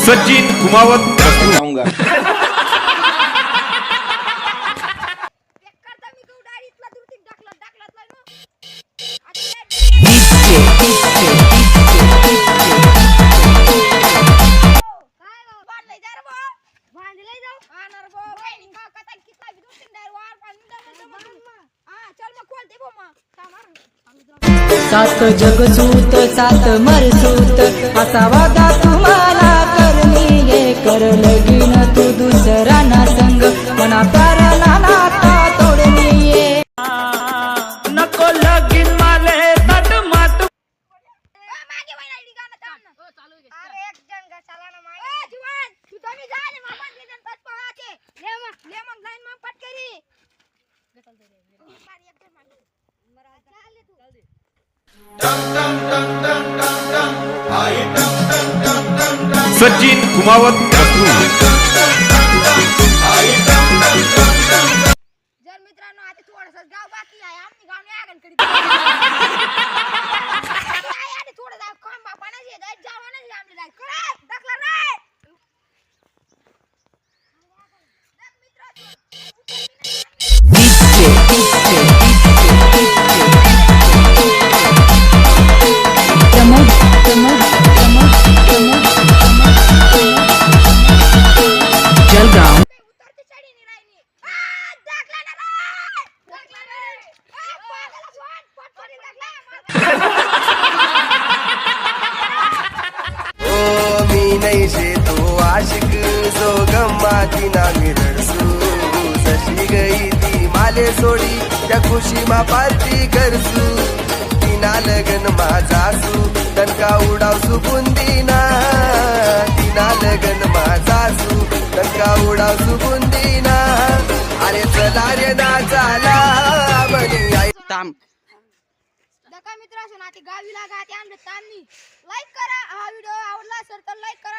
सचिन कुमावत जाऊंगा। सात जगसूत सात मरसूत असा वादा तुम्हाला करणी ये कर लगीन तू दुसरा ना संग मना प्यारा नाता तोडणी ये नको लगीन माले तट माट मागे वळ आयडी गाणं थांब ना. अरे एक जण घसाला ना मागे ए जीवन तू तुम्ही जा रे मामा निदन तट पळाचे ले मग लाईन मग पटकरी गटल दे रे मार एक जण मागे मरा चालले तू चल दे सचिन कुमावत जर मित्रांनो आता थोडंसं गाव बाकी आहे आम्ही गाव नाही आगन करीत आहे आणि थोडं जाव काम बापाना जे जाय जावना जे आमले जाय करे दाखला रे जलगाव उतरते चढी नि राहिनी दाखला ना रे दाखला रे पागल सोड पटपटी दाखला ओ मी नहीं से तो आशिक जो गम्मा की ना मिरसू जशी गई ती माले सोडी त्या खुशी मा पार्टी करसू तिना लगन माझासू तनका उडावसू बुंदीना तिना लगन माझासू तनका उडावसू बुंदीना अरे चला रे ना चाला बनी आई ताम दका मित्र असो ना ते गावी लागा ते आमले तामनी लाईक करा हा व्हिडिओ आवडला असेल तर लाईक करा